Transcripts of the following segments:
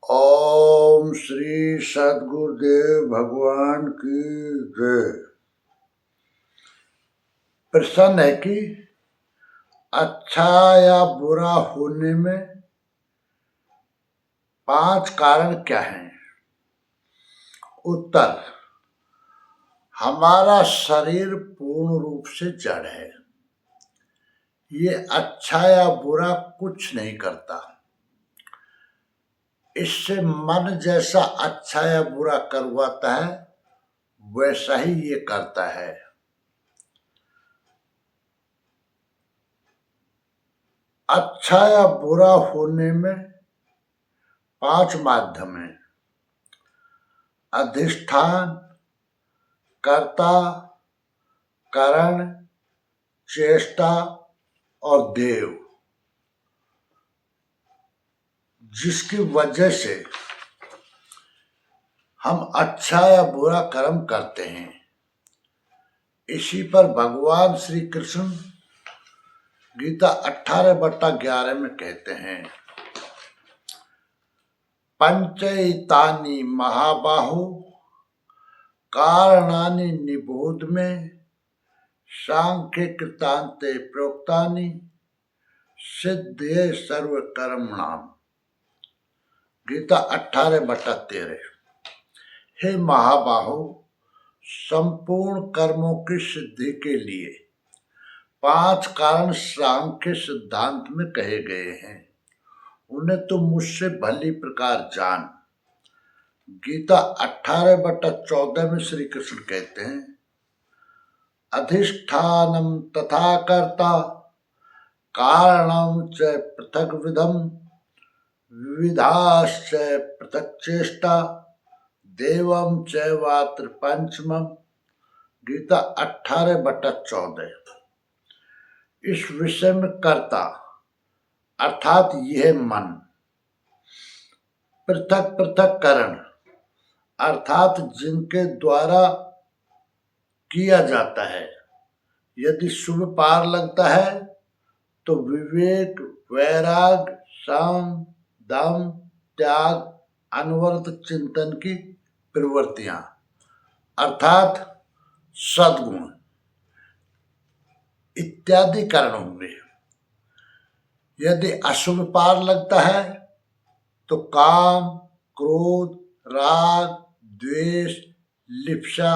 ओम श्री सद्गुरुदेव भगवान की जय। प्रश्न है कि अच्छा या बुरा होने में 5 कारण क्या हैं? उत्तर, हमारा शरीर पूर्ण रूप से जड़ है। ये अच्छा या बुरा कुछ नहीं करता। इससे मन जैसा अच्छा या बुरा करवाता है वैसा ही ये करता है। अच्छा या बुरा होने में 5 माध्यम हैं: अधिष्ठान, कर्ता, कारण, चेष्टा और देव, जिसकी वजह से हम अच्छा या बुरा कर्म करते हैं। इसी पर भगवान श्री कृष्ण गीता 18/11 में कहते हैं, पंचैतानि महाबाहो कारणानि निबोध में सांख्य कृतांते प्रोक्तानि सिद्धये सर्व कर्मणाम। गीता 18/13। हे महाबाहो, संपूर्ण कर्मों की सिद्धि के लिए 5 कारण सांख्य सिद्धांत में कहे गए हैं। उन्हें तो मुझसे भली प्रकार जान। गीता 18/14 में श्री कृष्ण कहते हैं, अधिष्ठानम तथा कर्ता कारणम च पृथक विधम विविधाश्च पृथक चेष्टा देवम चैवात्र पंचमम। गीता 18/14। इस विषय में कर्ता अर्थात यह मन, पृथक पृथक करण अर्थात जिनके द्वारा किया जाता है। यदि शुभ पार लगता है तो विवेक, वैराग, सम, दम, त्याग, अनवरत चिंतन की प्रवृत्तियां अर्थात सद्गुण इत्यादि कारण होंगे। यदि अशुभ पार लगता है तो काम, क्रोध, राग, द्वेष, लिप्सा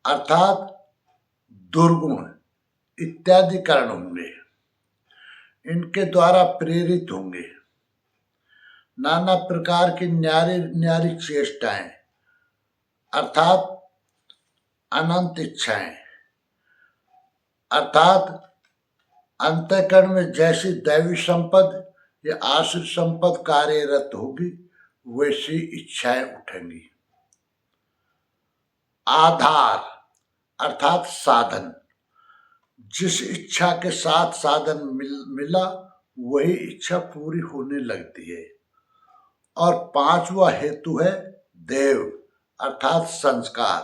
अर्थात दुर्गुण इत्यादि कारण होंगे। इनके द्वारा प्रेरित होंगे नाना प्रकार की न्यारी न्यारी चेष्टाएं अर्थात अनंत इच्छाएं अर्थात अंतःकरण में जैसी दैवी संपद या आश्रित संपद कार्यरत होगी वैसी इच्छाएं उठेंगी। आधार अर्थात साधन, जिस इच्छा के साथ साधन मिला वही इच्छा पूरी होने लगती है। और 5वां हेतु है देव अर्थात संस्कार,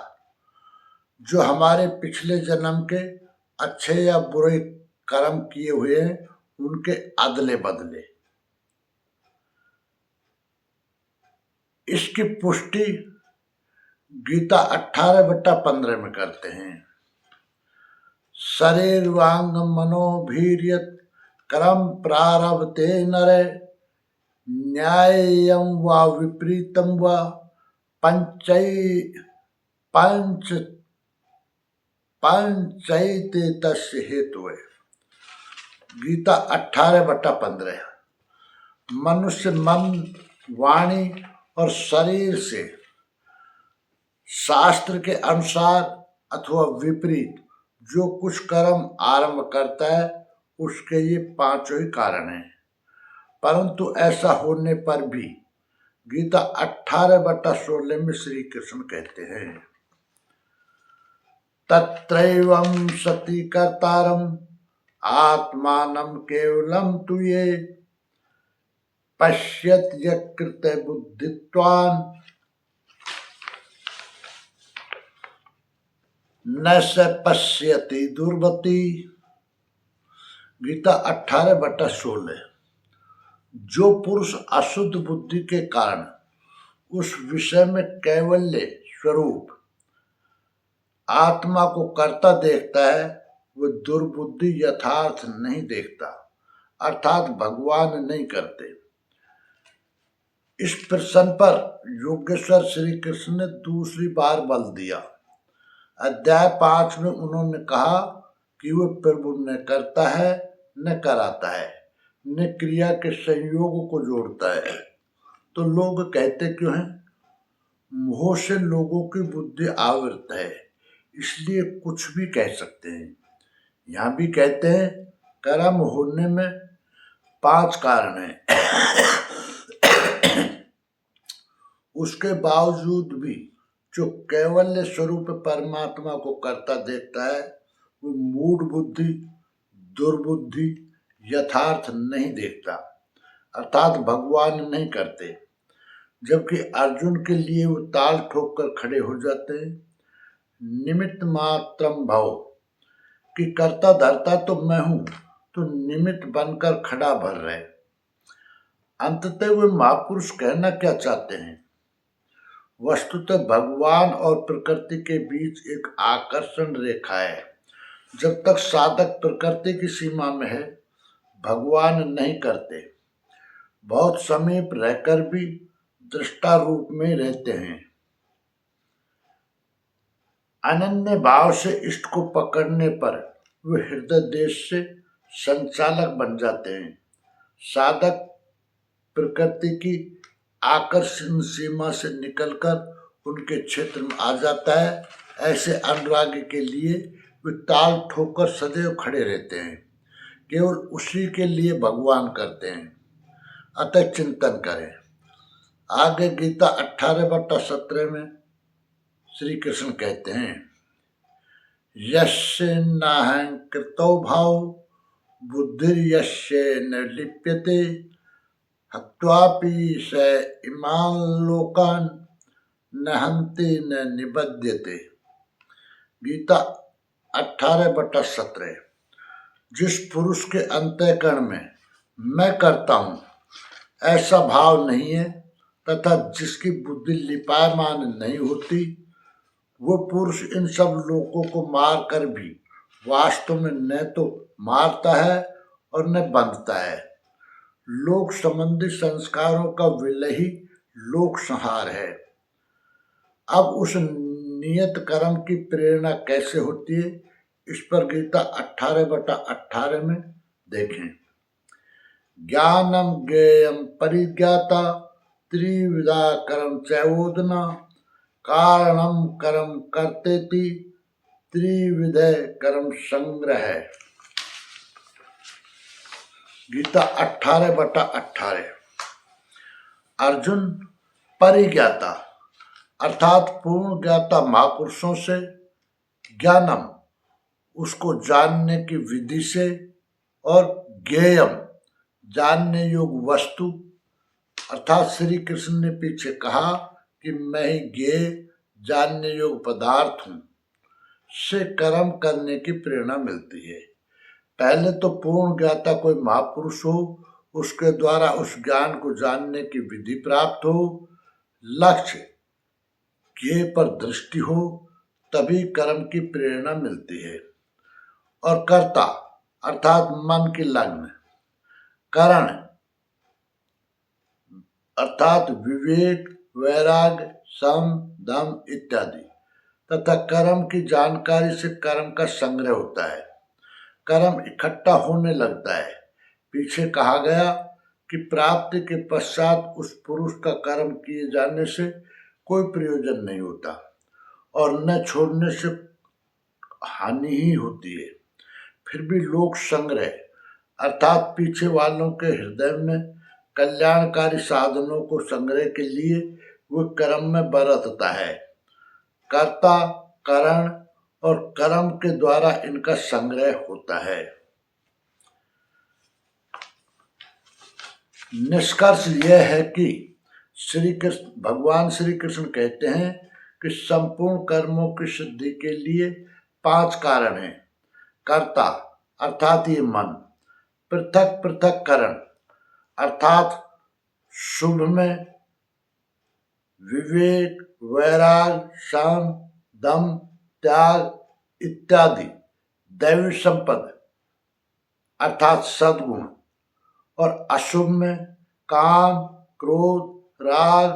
जो हमारे पिछले जन्म के अच्छे या बुरे कर्म किए हुए हैं उनके अदले बदले। इसकी पुष्टि गीता 18/15 में करते हैं, शरीर वांग मनोभीर्यत कर्म प्रारभते नरे न्याय्यम वा विपरीतम वा पंचैते तस्य हेतु है। गीता 18/15। मनुष्य मन, वाणी और शरीर से शास्त्र के अनुसार अथवा विपरीत जो कुछ कर्म आरंभ करता है उसके ये 5 ही कारण हैं। परंतु ऐसा होने पर भी गीता 18/16 में श्री कृष्ण कहते हैं, तत्रैवं सति कर्तारम आत्मानं केवलम तु ये पश्यत यकृत बुद्धित्वान् न स पश्यति दुर्मति। गीता 18/16। जो पुरुष अशुद्ध बुद्धि के कारण उस विषय में कैवल्य स्वरूप आत्मा को कर्ता देखता है, वह दुर्बुद्धि यथार्थ नहीं देखता, अर्थात भगवान नहीं करते। इस प्रश्न पर योगेश्वर श्री कृष्ण ने दूसरी बार बल दिया। अध्याय 5 में उन्होंने कहा कि वह प्रभु न करता है न कराता है, न क्रिया के संयोग को जोड़ता है। तो लोग कहते क्यों हैं? मोह से लोगों की बुद्धि आवृत है, इसलिए कुछ भी कह सकते हैं। यहाँ भी कहते हैं कर्म होने में 5 कारण हैं। उसके बावजूद भी जो कैवल्य स्वरूप परमात्मा को करता देखता है, वो मूढ़ बुद्धि, दुर्बुद्धि, यथार्थ नहीं देखता, अर्थात भगवान नहीं करते। जबकि अर्जुन के लिए वो ताल ठोक कर खड़े हो जाते हैं। निमित्त मात्रम भव, कि करता धरता तो मैं हूं, तो निमित्त बनकर खड़ा भर रहे। अंततः वे महापुरुष कहना क्या चाहते हैं? वस्तुतः भगवान और प्रकृति के बीच एक आकर्षण रेखा है। जब तक साधक प्रकृति की सीमा में है, भगवान नहीं करते। बहुत समीप रहकर भी दृष्टा रूप में रहते हैं। अनन्य भाव से इष्ट को पकड़ने पर वे हृदय देश से संचालक बन जाते हैं। साधक प्रकृति की आकर्षण सीमा से निकलकर उनके क्षेत्र में आ जाता है। ऐसे अनुरागी के लिए वे ताल ठोकर सदैव खड़े रहते हैं, केवल उसी के लिए भगवान करते हैं। अतः चिंतन करें। आगे गीता 18/17 में श्री कृष्ण कहते हैं, यस्य नाहं कृतो भाव बुद्धिर्यस्य न लिप्यते हत्वापि स इमान् लोकान् न हन्ति न निबध्यते। गीता 18/17। जिस पुरुष के अंतःकरण में मैं करता हूँ ऐसा भाव नहीं है तथा जिसकी बुद्धि लिपायमान नहीं होती, वो पुरुष इन सब लोगों को मार कर भी वास्तव में न तो मारता है और न बंधता है। लोक संबंधी संस्कारों का विलय ही लोक संहार है। अब उस नियत कर्म की प्रेरणा कैसे होती है, इस पर गीता 18/18 में देखें। ज्ञानम ज्ञेयम परिज्ञाता त्रिविधा कर्म चैवोदना कारणम कर्म कर्तेति त्रिविधय कर्म संग्रह। गीता 18/18। अर्जुन परिज्ञाता अर्थात पूर्ण ज्ञाता महापुरुषों से, ज्ञानम उसको जानने की विधि से, और ज्ञेयम जानने योग्य वस्तु अर्थात श्री कृष्ण ने पीछे कहा कि मैं ही ज्ञेय जानने योग्य पदार्थ हूं, से कर्म करने की प्रेरणा मिलती है। पहले तो पूर्ण ज्ञाता कोई महापुरुष हो, उसके द्वारा उस ज्ञान को जानने की विधि प्राप्त हो, लक्ष्य ज्ञेय पर दृष्टि हो, तभी कर्म की प्रेरणा मिलती है। और कर्ता अर्थात मन की लग्न, करण अर्थात विवेक, वैराग्य, सम, दम इत्यादि, तथा कर्म की जानकारी से कर्म का संग्रह होता है। कर्म इकट्ठा होने लगता है। पीछे कहा गया कि प्राप्ति के पश्चात उस पुरुष का कर्म किए जाने से कोई प्रयोजन नहीं होता और न छोड़ने से हानि ही होती है। फिर भी लोक संग्रह अर्थात पीछे वालों के हृदय में कल्याणकारी साधनों को संग्रह के लिए वो कर्म में बरतता है। कर्ता, करण और कर्म के द्वारा इनका संग्रह होता है। निष्कर्ष यह है कि भगवान श्री कृष्ण कहते हैं कि संपूर्ण कर्मों की सिद्धि के लिए 5 कारण हैं। कर्ता अर्थात ये मन, पृथक पृथक करण अर्थात शुभ में विवेक, वैराग्य, शम, दम, त्याग इत्यादि दैवी संपद अर्थात सद्गुण, और अशुभ में काम, क्रोध, राग,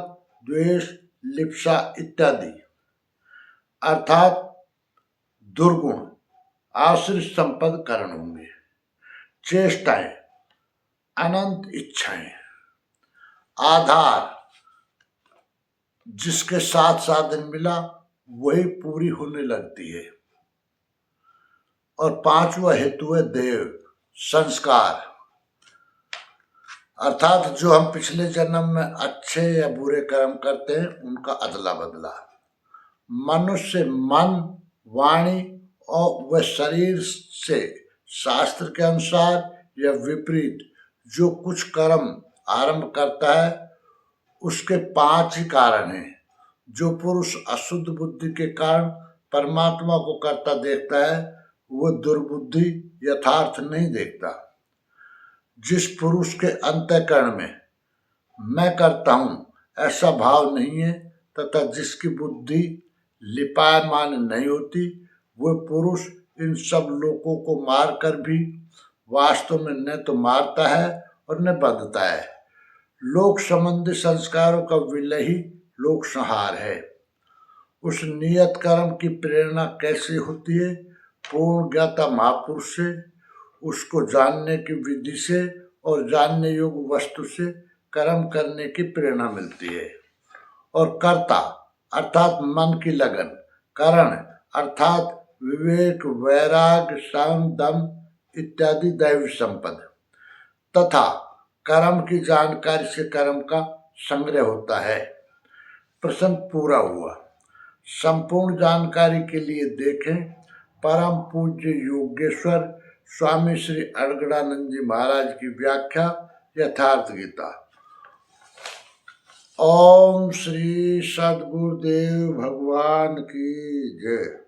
द्वेष, लिप्सा इत्यादि अर्थात दुर्गुण आश्रित संपद कारण होंगे। चेष्टाएं, अनंत इच्छाएं, आधार जिसके साथ साधन मिला वही पूरी होने लगती है। और पांचवा हेतु है देव, संस्कार अर्थात जो हम पिछले जन्म में अच्छे या बुरे कर्म करते हैं उनका अदला बदला। मनुष्य मन, वाणी और वह शरीर से शास्त्र के अनुसार या विपरीत जो कुछ कर्म आरंभ करता है उसके 5 ही कारण हैं। जो पुरुष अशुद्ध बुद्धि के कारण परमात्मा को करता देखता है वो दुर्बुद्धि यथार्थ नहीं देखता। जिस पुरुष के अंतःकरण में मैं करता हूं ऐसा भाव नहीं है तथा जिसकी बुद्धि लिपायमान नहीं होती वह पुरुष इन सब लोगों को मारकर भी वास्तव में न तो मारता है और न बंधता है। लोक संबंधी संस्कारों का विलय ही लोक संहार है। उस नियत कर्म की प्रेरणा कैसे होती है? पूर्ण ज्ञाता महापुरुष से, उसको जानने की विधि से और जानने योग्य वस्तु से कर्म करने की प्रेरणा मिलती है। और कर्ता अर्थात मन की लगन, करण अर्थात विवेक, वैराग्य, शम, दम इत्यादि दैवी संपद तथा कर्म की जानकारी से कर्म का संग्रह होता है। प्रसंग पूरा हुआ। संपूर्ण जानकारी के लिए देखें परम पूज्य योगेश्वर स्वामी श्री अड़गड़ानंद जी महाराज की व्याख्या यथार्थ गीता। ओम श्री सद्गुरुदेव भगवान की जय।